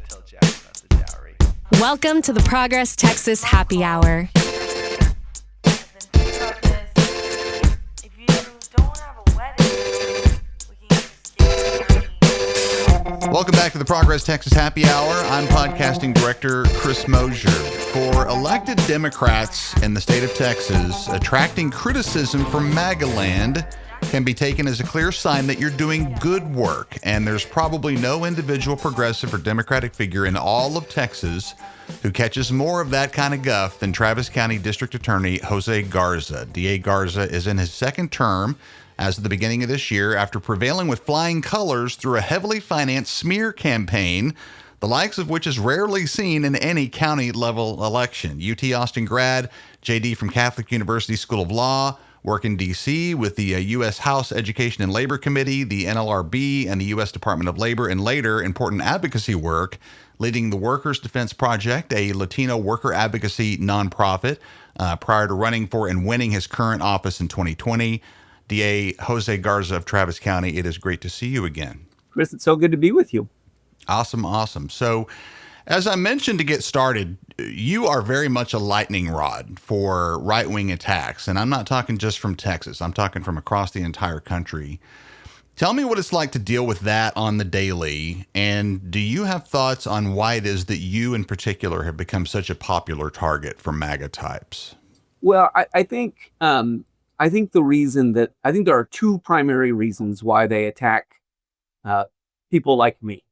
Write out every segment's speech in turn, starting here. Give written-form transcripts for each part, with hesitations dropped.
tell Jack about the dowry. Welcome to the Progress Texas Happy Hour. If you don't have a wedding, we can just get married. Welcome back to the Progress Texas Happy Hour. I'm podcasting director Chris Mosier. For elected Democrats in the state of Texas, attracting criticism from MAGA land can be taken as a clear sign that you're doing good work, and there's probably no individual progressive or Democratic figure in all of Texas who catches more of that kind of guff than Travis County District Attorney José Garza. DA Garza is in his second term as of the beginning of this year after prevailing with flying colors through a heavily financed smear campaign, the likes of which is rarely seen in any county-level election. UT Austin grad, JD from Catholic University School of Law, work in D.C. with the U.S. House Education and Labor Committee, the NLRB, and the U.S. Department of Labor, and later important advocacy work, leading the Workers' Defense Project, a Latino worker advocacy nonprofit, prior to running for and winning his current office in 2020. DA José Garza of Travis County, it is great to see you again. Chris, it's so good to be with you. Awesome. So, as I mentioned to get started, you are very much a lightning rod for right-wing attacks. And I'm not talking just from Texas. I'm talking from across the entire country. Tell me what it's like to deal with that on the daily. And do you have thoughts on why it is that you in particular have become such a popular target for MAGA types? Well, I think the reason that I think there are two primary reasons why they attack people like me.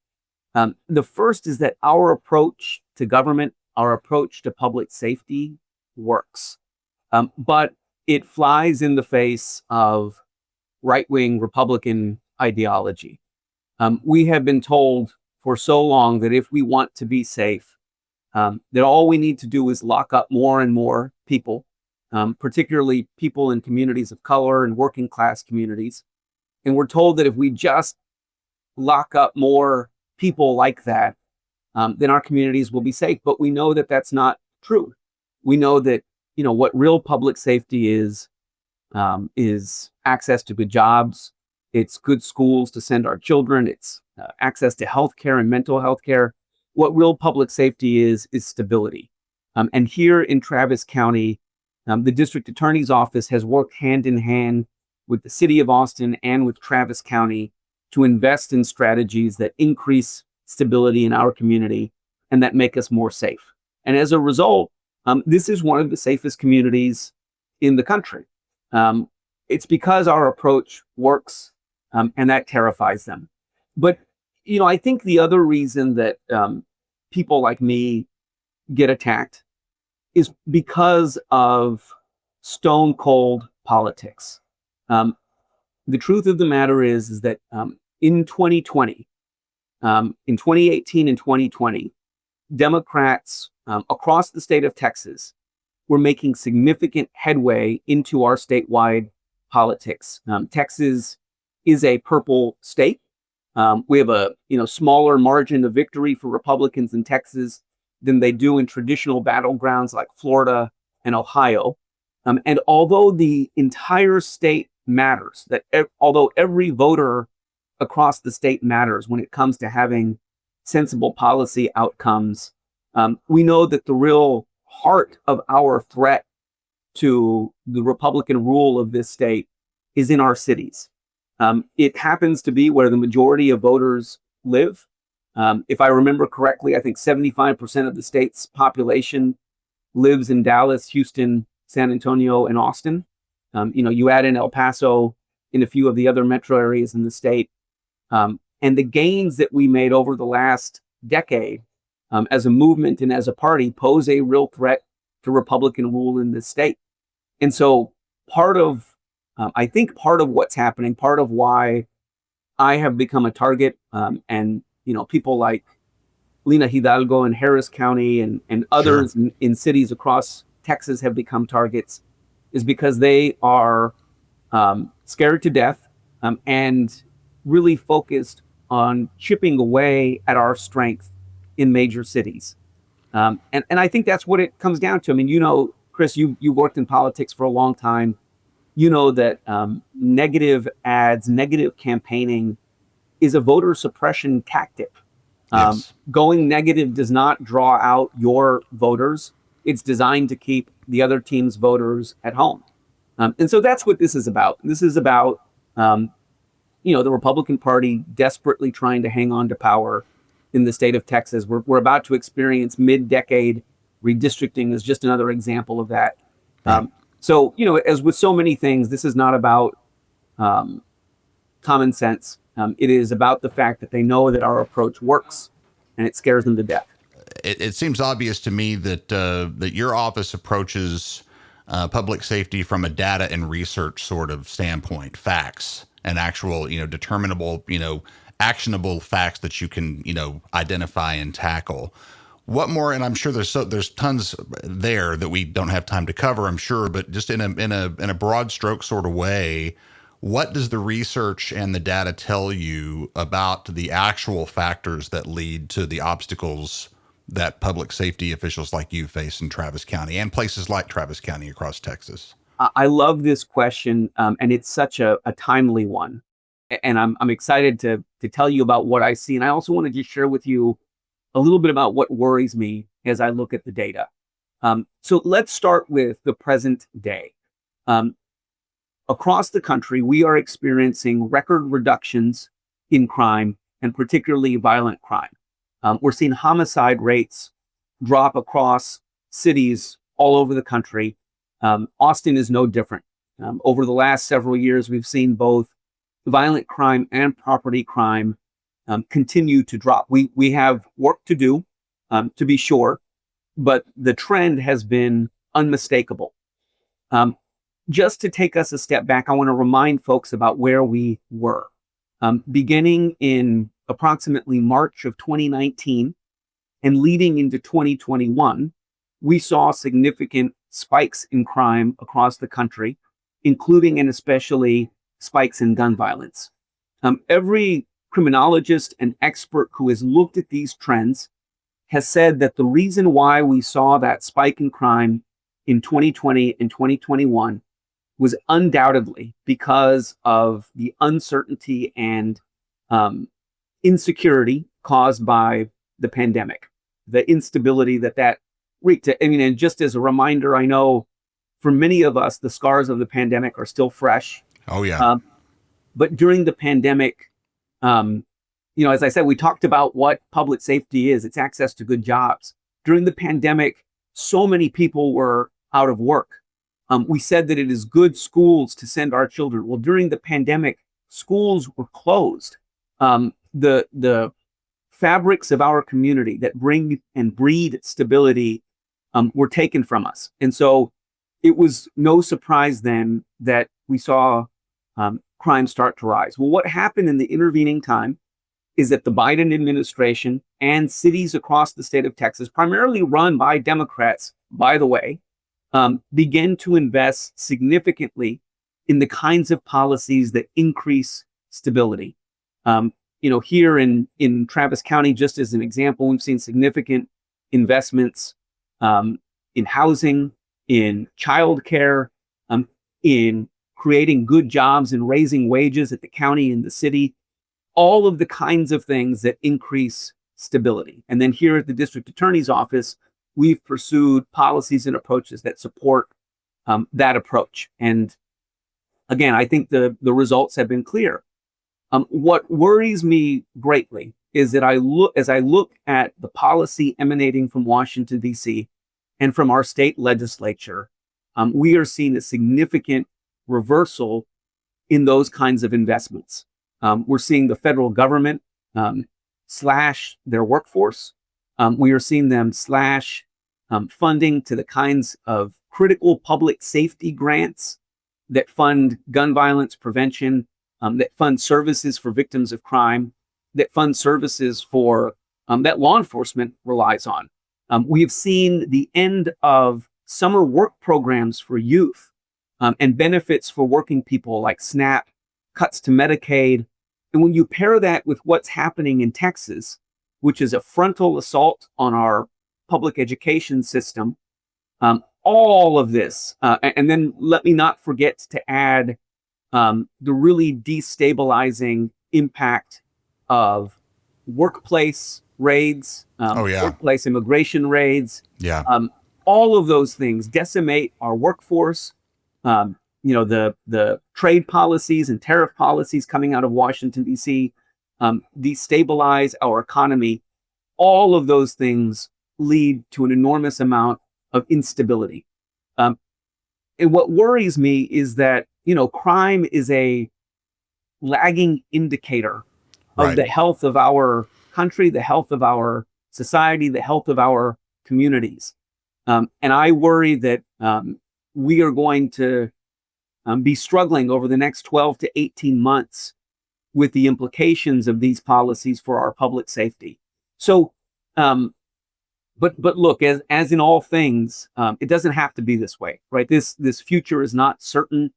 The first is that our approach to government, our approach to public safety works, but it flies in the face of right-wing Republican ideology. We have been told for so long that if we want to be safe, that all we need to do is lock up more and more people, particularly people in communities of color and working class communities. And we're told that if we just lock up more people like that, then our communities will be safe. But we know that that's not true. We know that, what real public safety is access to good jobs. It's good schools to send our children. It's access to healthcare and mental health care. What real public safety is stability. And here in Travis County, the district attorney's office has worked hand in hand with the city of Austin and with Travis County to invest in strategies that increase stability in our community and that make us more safe. And as a result, this is one of the safest communities in the country. It's because our approach works, and that terrifies them. But, I think the other reason that people like me get attacked is because of stone cold politics. The truth of the matter is that in 2020, in 2018 and 2020, Democrats across the state of Texas were making significant headway into our statewide politics. Texas is a purple state. We have a smaller margin of victory for Republicans in Texas than they do in traditional battlegrounds like Florida and Ohio. And although the entire state matters, although every voter across the state matters when it comes to having sensible policy outcomes, we know that the real heart of our threat to the Republican rule of this state is in our cities. It happens to be where the majority of voters live. If I remember correctly, I think 75% of the state's population lives in Dallas, Houston, San Antonio, and Austin. You add in El Paso in a few of the other metro areas in the state. And the gains that we made over the last decade as a movement and as a party pose a real threat to Republican rule in this state. And so I think part of what's happening, part of why I have become a target, and people like Lina Hidalgo in Harris County and others in cities across Texas have become targets, is because they are scared to death and really focused on chipping away at our strength in major cities. And I think that's what it comes down to. I mean, Chris, you worked in politics for a long time. You know that negative ads, negative campaigning is a voter suppression tactic. Yes. Going negative does not draw out your voters. It's designed to keep the other team's voters at home. And so that's what this is about. This is about, the Republican Party desperately trying to hang on to power in the state of Texas. We're about to experience mid-decade redistricting is just another example of that. Right. So, as with so many things, this is not about common sense. It is about the fact that they know that our approach works, and it scares them to death. It seems obvious to me that that your office approaches public safety from a data and research sort of standpoint, facts and actual, determinable, actionable facts that you can, identify and tackle. What more? And I'm sure there's tons there that we don't have time to cover, I'm sure, but just in a broad stroke sort of way, what does the research and the data tell you about the actual factors that lead to the obstacles that public safety officials like you face in Travis County and places like Travis County across Texas? I love this question, and it's such a timely one. And I'm excited to tell you about what I see. And I also want to just share with you a little bit about what worries me as I look at the data. So let's start with the present day. Across the country, we are experiencing record reductions in crime, and particularly violent crime. We're seeing homicide rates drop across cities all over the country. Austin is no different. Over the last several years, we've seen both violent crime and property crime continue to drop. We have work to do, to be sure, but the trend has been unmistakable. Just to take us a step back, I want to remind folks about where we were. Beginning in approximately March of 2019 and leading into 2021, we saw significant spikes in crime across the country, including and especially spikes in gun violence. Every criminologist and expert who has looked at these trends has said that the reason why we saw that spike in crime in 2020 and 2021 was undoubtedly because of the uncertainty and insecurity caused by the pandemic, the instability that wreaked. I mean, and just as a reminder, I know for many of us, the scars of the pandemic are still fresh. Oh, yeah. But during the pandemic, as I said, we talked about what public safety is. It's access to good jobs. During the pandemic, so many people were out of work. We said that it is good schools to send our children. Well, during the pandemic, schools were closed. The fabrics of our community that bring and breed stability were taken from us. And so it was no surprise then that we saw crime start to rise. Well, what happened in the intervening time is that the Biden administration and cities across the state of Texas, primarily run by Democrats, by the way, began to invest significantly in the kinds of policies that increase stability. Here in Travis County, just as an example, we've seen significant investments in housing, in childcare, in creating good jobs and raising wages at the county and the city, all of the kinds of things that increase stability. And then here at the district attorney's office, we've pursued policies and approaches that support that approach. And again, I think the results have been clear. What worries me greatly is that as I look at the policy emanating from Washington, D.C. and from our state legislature, we are seeing a significant reversal in those kinds of investments. We're seeing the federal government slash their workforce. We are seeing them slash funding to the kinds of critical public safety grants that fund gun violence prevention, that fund services for victims of crime, that fund services for that law enforcement relies on. We have seen the end of summer work programs for youth and benefits for working people like SNAP, cuts to Medicaid. And when you pair that with what's happening in Texas, which is a frontal assault on our public education system, all of this, and then let me not forget to add the really destabilizing impact of workplace raids, Oh, yeah. workplace immigration raids. Yeah. All of those things decimate our workforce. The trade policies and tariff policies coming out of Washington, D.C., destabilize our economy. All of those things lead to an enormous amount of instability. And what worries me is that, crime is a lagging indicator of Right. the health of our country, the health of our society, the health of our communities. And I worry that we are going to be struggling over the next 12 to 18 months with the implications of these policies for our public safety. So, but look, as in all things, it doesn't have to be this way, right? This future is not certain.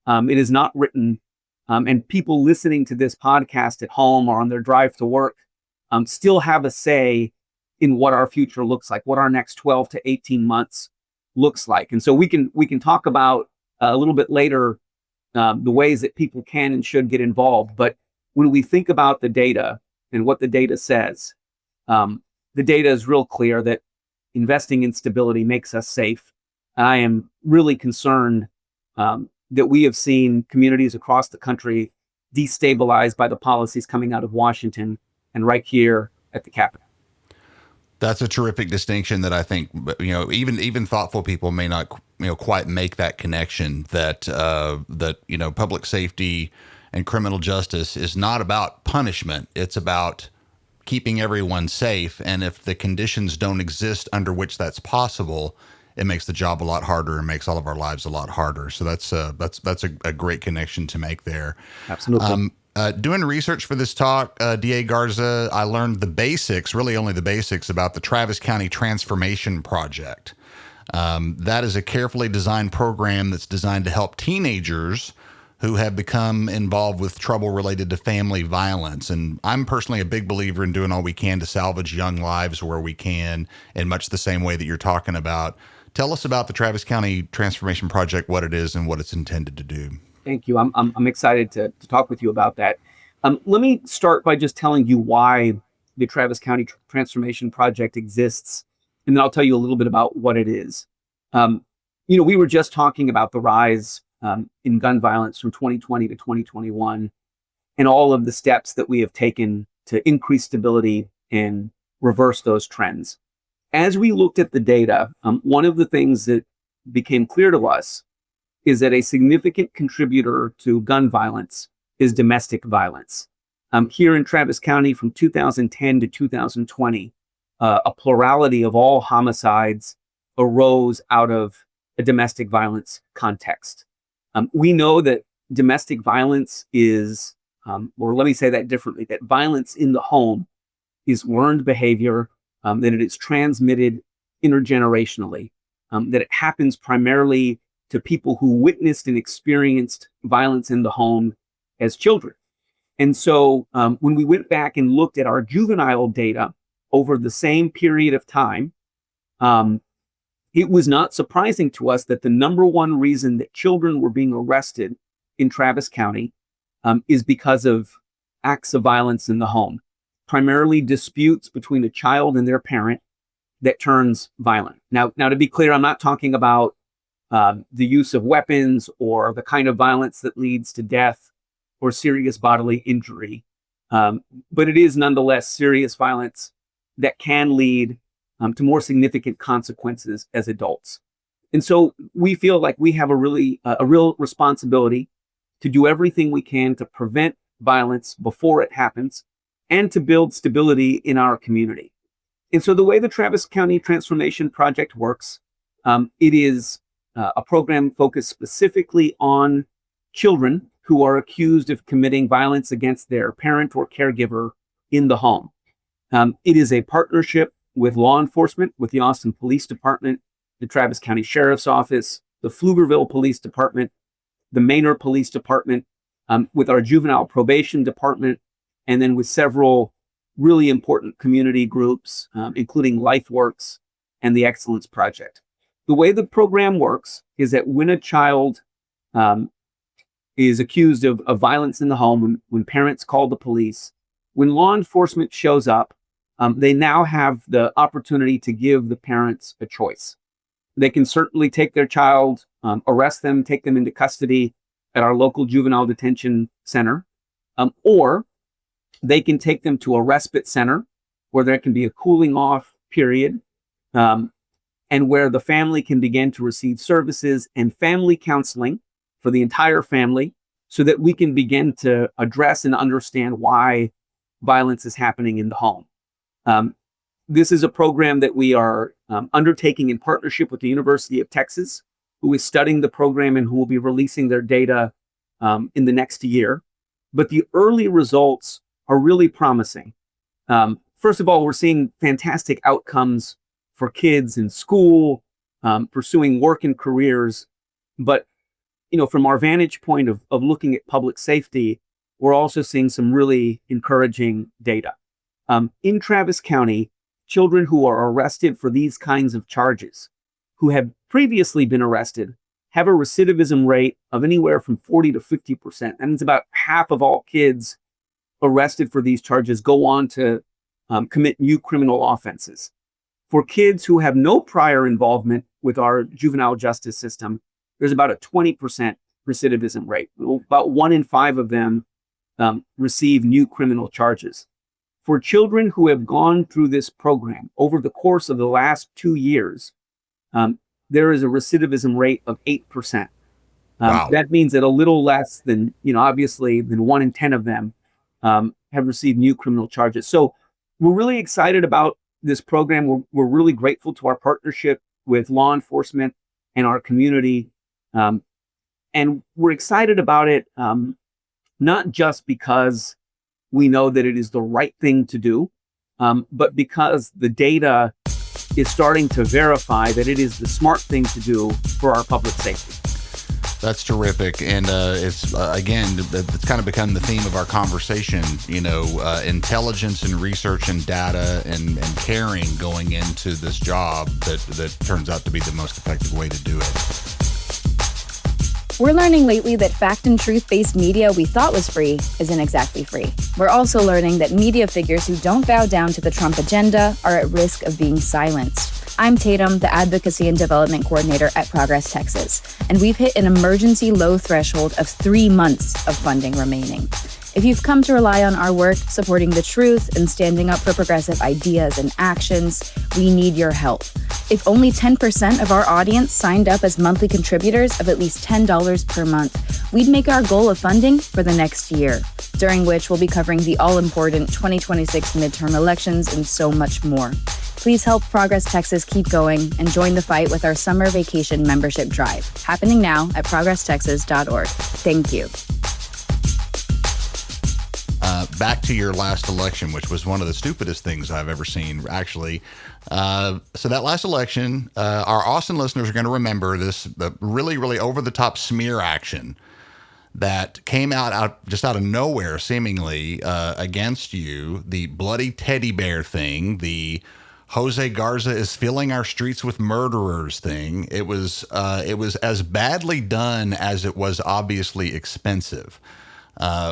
It is not written. And people listening to this podcast at home or on their drive to work still have a say in what our future looks like, what our next 12 to 18 months looks like. And so we can talk about a little bit later the ways that people can and should get involved. But when we think about the data and what the data says, the data is real clear that investing in stability makes us safe. I am really concerned that we have seen communities across the country destabilized by the policies coming out of Washington and right here at the Capitol. That's a terrific distinction that I think, even thoughtful people may not, quite make that connection that public safety and criminal justice is not about punishment. It's about keeping everyone safe. And if the conditions don't exist under which that's possible, it makes the job a lot harder and makes all of our lives a lot harder. So that's a great connection to make there. Absolutely. Doing research for this talk, DA Garza, I learned the basics, really only the basics, about the Travis County Transformation Project. That is a carefully designed program that's designed to help teenagers who have become involved with trouble related to family violence. And I'm personally a big believer in doing all we can to salvage young lives where we can, in much the same way that you're talking about. Tell us about the Travis County Transformation Project, what it is and what it's intended to do. Thank you. I'm excited to talk with you about that. Let me start by just telling you why the Travis County Transformation Project exists, and then I'll tell you a little bit about what it is. We were just talking about the rise in gun violence from 2020 to 2021, and all of the steps that we have taken to increase stability and reverse those trends. As we looked at the data, one of the things that became clear to us is that a significant contributor to gun violence is domestic violence. Here in Travis County from 2010 to 2020, a plurality of all homicides arose out of a domestic violence context. We know that domestic violence is, or let me say that differently, that violence in the home is learned behavior, that it is transmitted intergenerationally, that it happens primarily to people who witnessed and experienced violence in the home as children. And so when we went back and looked at our juvenile data over the same period of time, it was not surprising to us that the number one reason that children were being arrested in Travis County is because of acts of violence in the home, primarily disputes between a child and their parent that turns violent. Now, to be clear, I'm not talking about the use of weapons or the kind of violence that leads to death or serious bodily injury. But it is nonetheless serious violence that can lead to more significant consequences as adults. And so we feel like we have a real responsibility to do everything we can to prevent violence before it happens and to build stability in our community. And so the way the Travis County Transformation Project works, it is a program focused specifically on children who are accused of committing violence against their parent or caregiver in the home. It is a partnership with law enforcement, with the Austin Police Department, the Travis County Sheriff's Office, the Pflugerville Police Department, the Manor Police Department, with our Juvenile Probation Department, and then with several really important community groups, including LifeWorks and the Excellence Project. The way the program works is that when a child is accused of violence in the home, when parents call the police, when law enforcement shows up, they now have the opportunity to give the parents a choice. They can certainly take their child, arrest them, take them into custody at our local juvenile detention center, or they can take them to a respite center where there can be a cooling off period, and where the family can begin to receive services and family counseling for the entire family so that we can begin to address and understand why violence is happening in the home. This is a program that we are undertaking in partnership with the University of Texas, who is studying the program and who will be releasing their data in the next year. But the early results are really promising. First of all, we're seeing fantastic outcomes for kids in school, pursuing work and careers. But, from our vantage point of looking at public safety, we're also seeing some really encouraging data. In Travis County, children who are arrested for these kinds of charges, who have previously been arrested, have a recidivism rate of anywhere from 40 to 50%. That means about half of all kids arrested for these charges go on to commit new criminal offenses. For kids who have no prior involvement with our juvenile justice system, there's about a 20% recidivism rate. About 1 in 5 of them receive new criminal charges. For children who have gone through this program over the course of the last 2 years, there is a recidivism rate of 8%. Wow. That means that a little less than, obviously, than 1 in 10 of them have received new criminal charges. So we're really excited about this program. We're really grateful to our partnership with law enforcement and our community. And we're excited about it, not just because we know that it is the right thing to do, but because the data is starting to verify that it is the smart thing to do for our public safety. That's terrific. And it's, again, it's kind of become the theme of our conversation, intelligence and research and data and caring going into this job that turns out to be the most effective way to do it. We're learning lately that fact and truth-based media we thought was free isn't exactly free. We're also learning that media figures who don't bow down to the Trump agenda are at risk of being silenced. I'm Tatum, the Advocacy and Development Coordinator at Progress Texas, and we've hit an emergency low threshold of 3 months of funding remaining. If you've come to rely on our work supporting the truth and standing up for progressive ideas and actions, we need your help. If only 10% of our audience signed up as monthly contributors of at least $10 per month, we'd make our goal of funding for the next year, during which we'll be covering the all-important 2026 midterm elections and so much more. Please help Progress Texas keep going and join the fight with our summer vacation membership drive, happening now at progresstexas.org. Thank you. Back to your last election, which was one of the stupidest things I've ever seen, actually. So that last election, our Austin listeners are going to remember this really, really over-the-top smear action that came out just out of nowhere, seemingly, against you. The bloody teddy bear thing, the José Garza is filling our streets with murderers thing. It was as badly done as it was obviously expensive.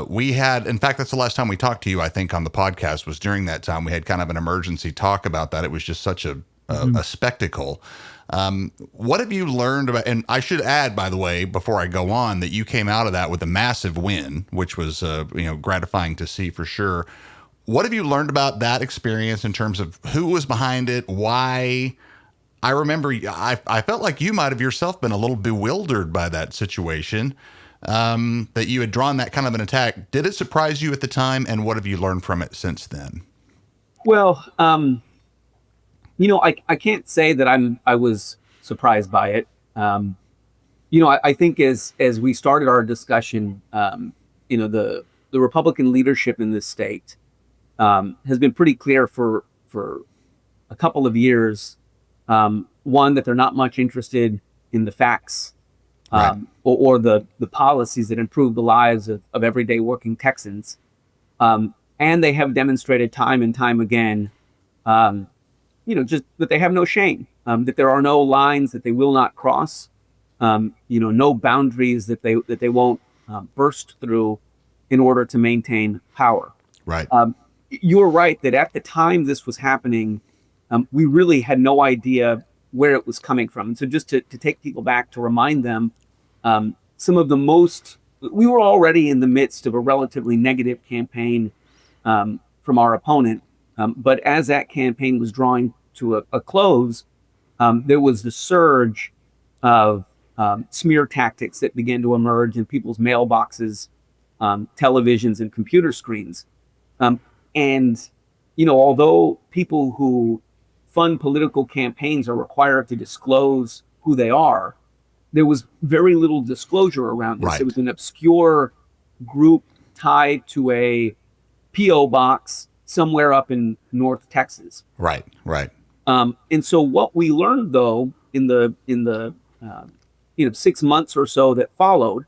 We had, in fact, that's the last time we talked to you, I think, on the podcast was during that time. We had kind of an emergency talk about that. It was just such a spectacle. What have you learned about, and I should add, by the way, before I go on, that you came out of that with a massive win, which was, gratifying to see for sure. What have you learned about that experience in terms of who was behind it? Why? I remember I felt like you might have yourself been a little bewildered by that situation. That you had drawn that kind of an attack. Did it surprise you at the time, and what have you learned from it since then? Well, I can't say that I was surprised by it. I think as we started our discussion, the Republican leadership in this state has been pretty clear for a couple of years. One, that they're not much interested in the facts. Right. Or the policies that improve the lives of everyday working Texans. And they have demonstrated time and time again, just that they have no shame, that there are no lines that they will not cross, no boundaries that they won't burst through in order to maintain power. Right. you're right that at the time this was happening, we really had no idea where it was coming from. And so just to take people back to remind them, we were already in the midst of a relatively negative campaign from our opponent. But as that campaign was drawing to a close, there was the surge of smear tactics that began to emerge in people's mailboxes, televisions, and computer screens. And, although people who fund political campaigns are required to disclose who they are, there was very little disclosure around this. Right. It was an obscure group tied to a P.O. box somewhere up in North Texas. Right. And so what we learned, though, in the 6 months or so that followed,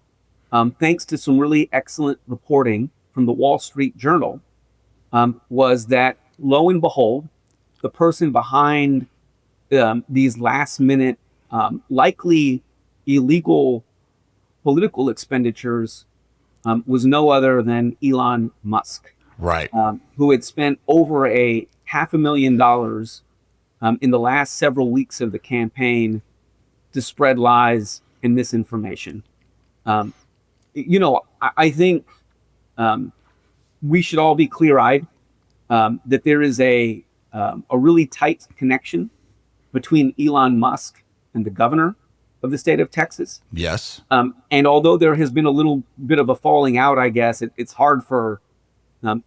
thanks to some really excellent reporting from the Wall Street Journal, was that, lo and behold, the person behind these last-minute, likely illegal political expenditures was no other than Elon Musk, Right. who had spent over $500,000 in the last several weeks of the campaign to spread lies and misinformation. I think we should all be clear-eyed that there is a really tight connection between Elon Musk and the governor of the state of Texas. Yes. And although there has been a little bit of a falling out, I guess it's hard for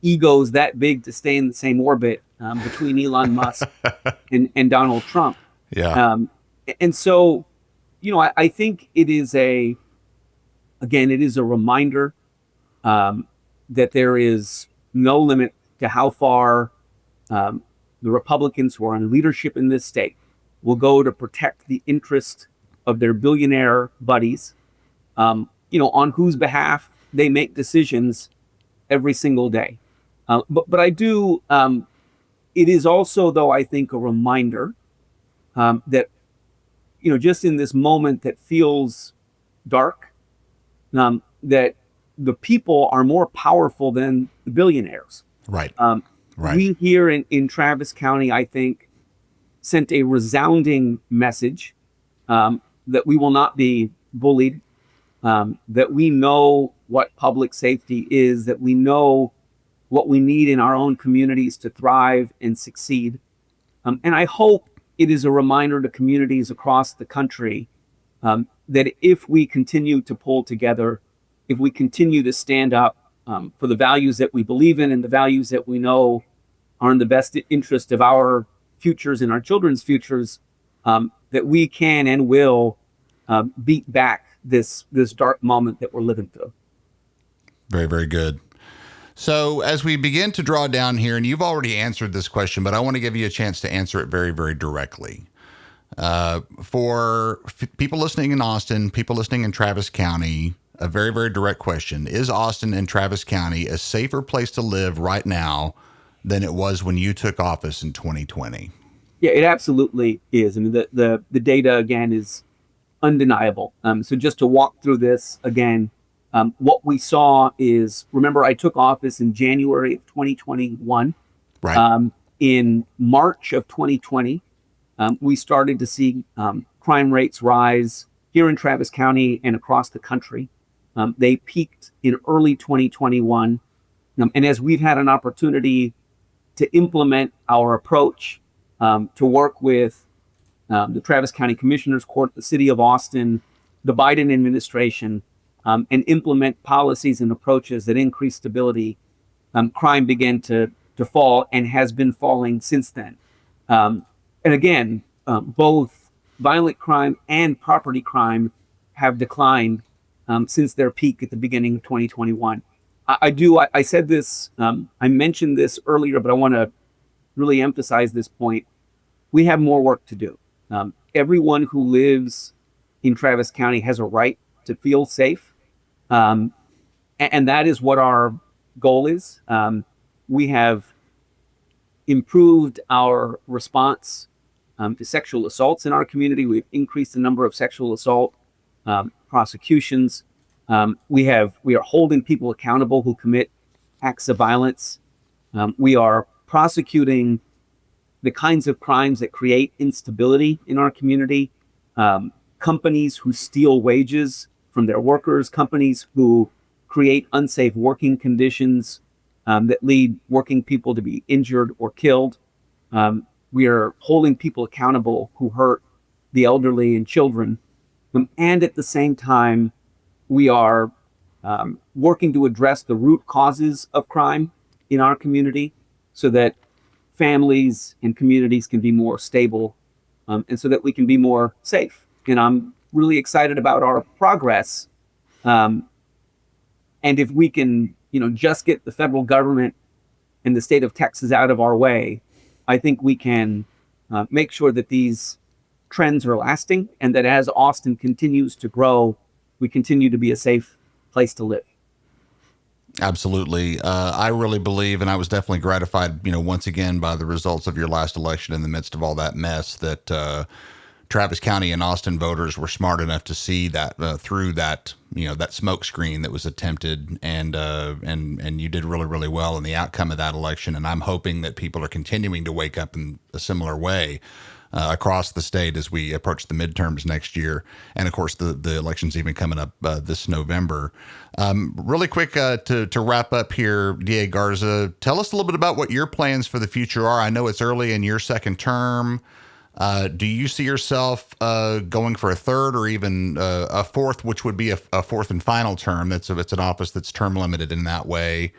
egos that big to stay in the same orbit between Elon Musk and Donald Trump. Yeah. And so, I think it is a reminder that there is no limit to how far the Republicans who are in leadership in this state will go to protect the interest of their billionaire buddies, on whose behalf they make decisions every single day. But I do, it is also, though, I think, a reminder that, just in this moment that feels dark, that the people are more powerful than the billionaires. Right. We here in Travis County, I think, sent a resounding message that we will not be bullied, that we know what public safety is, that we know what we need in our own communities to thrive and succeed. And I hope it is a reminder to communities across the country that if we continue to pull together, if we continue to stand up for the values that we believe in and the values that we know are in the best interest of our futures and our children's futures, that we can and will beat back this dark moment that we're living through. Very, very good. So as we begin to draw down here, and you've already answered this question, but I want to give you a chance to answer it very, very directly. For people listening in Austin, people listening in Travis County, a very, very direct question. Is Austin and Travis County a safer place to live right now than it was when you took office in 2020? Yeah, it absolutely is. I mean, the data, again, is undeniable. So just to walk through this again, what we saw is, remember, I took office in January of 2021. Right. In March of 2020, we started to see crime rates rise here in Travis County and across the country. They peaked in early 2021. And as we've had an opportunity to implement our approach, to work with the Travis County Commissioner's Court, the City of Austin, the Biden administration, and implement policies and approaches that increase stability, crime began to fall and has been falling since then. And again, both violent crime and property crime have declined since their peak at the beginning of 2021. I said this, I mentioned this earlier, but I want to really emphasize this point. We have more work to do. Everyone who lives in Travis County has a right to feel safe. And that is what our goal is. We have improved our response to sexual assaults in our community. We've increased the number of sexual assault prosecutions. We are holding people accountable who commit acts of violence. We are prosecuting the kinds of crimes that create instability in our community, companies who steal wages from their workers, companies who create unsafe working conditions that lead working people to be injured or killed. We are holding people accountable who hurt the elderly and children. And at the same time, we are working to address the root causes of crime in our community so that families and communities can be more stable, and so that we can be more safe. And I'm really excited about our progress. And if we can, just get the federal government and the state of Texas out of our way, I think we can make sure that these trends are lasting, and that as Austin continues to grow, we continue to be a safe place to live. Absolutely. I really believe, and I was definitely gratified, once again by the results of your last election in the midst of all that mess, that Travis County and Austin voters were smart enough to see that through that, that smoke screen that was attempted, and you did really, really well in the outcome of that election. And I'm hoping that people are continuing to wake up in a similar way across the state as we approach the midterms next year. And of course, the election's even coming up this November. Really quick to wrap up here, DA Garza, tell us a little bit about what your plans for the future are. I know it's early in your second term. Do you see yourself going for a third or even a fourth, which would be a fourth and final term? It's an office that's term limited in that way.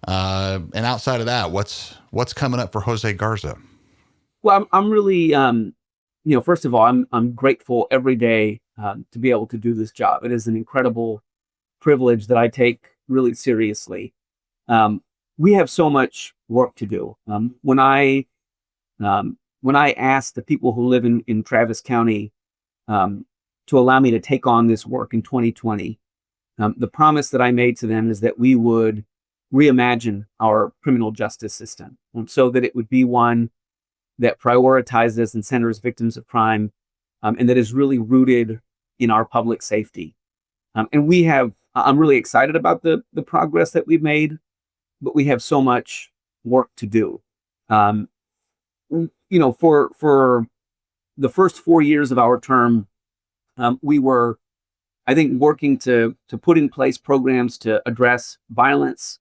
And outside of that, what's coming up for Jose Garza? Well, I'm really, first of all, I'm grateful every day to be able to do this job. It is an incredible privilege that I take really seriously. We have so much work to do. When I asked the people who live in Travis County to allow me to take on this work in 2020, the promise that I made to them is that we would reimagine our criminal justice system, so that it would be one that prioritizes and centers victims of crime, and that is really rooted in our public safety. And I'm really excited about the progress that we've made, but we have so much work to do. For the first 4 years of our term, we were, I think, working to put in place programs to address violence,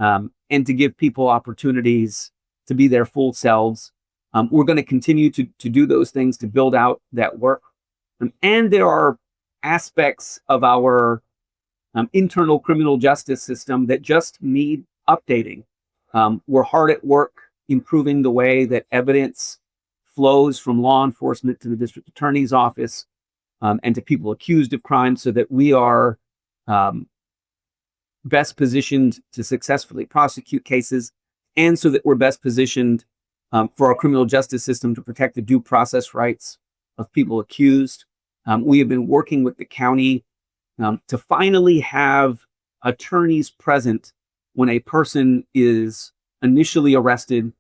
and to give people opportunities to be their full selves. We're going to continue to do those things to build out that work. And there are aspects of our internal criminal justice system that just need updating. We're hard at work improving the way that evidence flows from law enforcement to the district attorney's office, and to people accused of crime, so that we are best positioned to successfully prosecute cases, and so that we're best positioned for our criminal justice system to protect the due process rights of people accused. We have been working with the county to finally have attorneys present when a person is initially arrested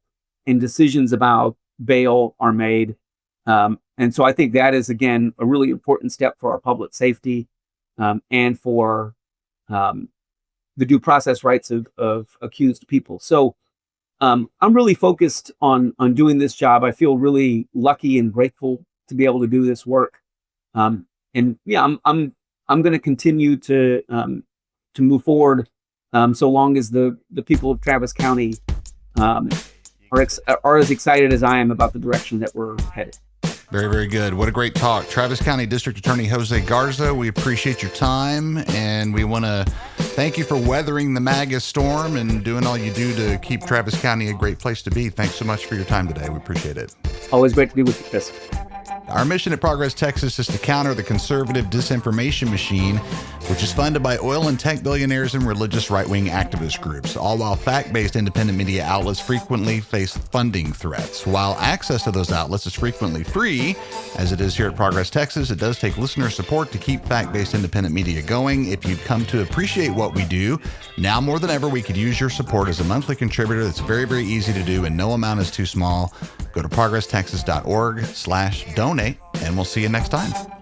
and decisions about bail are made. And so I think that is, again, a really important step for our public safety, and for the due process rights of accused people. So I'm really focused on doing this job. I feel really lucky and grateful to be able to do this work. And yeah, I'm going to continue to move forward, so long as the people of Travis County are as excited as I am about the direction that we're headed. Very, very good. What a great talk. Travis County District Attorney Jose Garza, we appreciate your time, and we want to thank you for weathering the MAGA storm and doing all you do to keep Travis County a great place to be. Thanks so much for your time today. We appreciate it. Always great to be with you, Chris. Our mission at Progress Texas is to counter the conservative disinformation machine, which is funded by oil and tech billionaires and religious right-wing activist groups, all while fact-based independent media outlets frequently face funding threats. While access to those outlets is frequently free, as it is here at Progress Texas, it does take listener support to keep fact-based independent media going. If you've come to appreciate what we do, now more than ever, we could use your support as a monthly contributor. That's very, very easy to do, and no amount is too small. Go to progresstexas.org/donate, and we'll see you next time.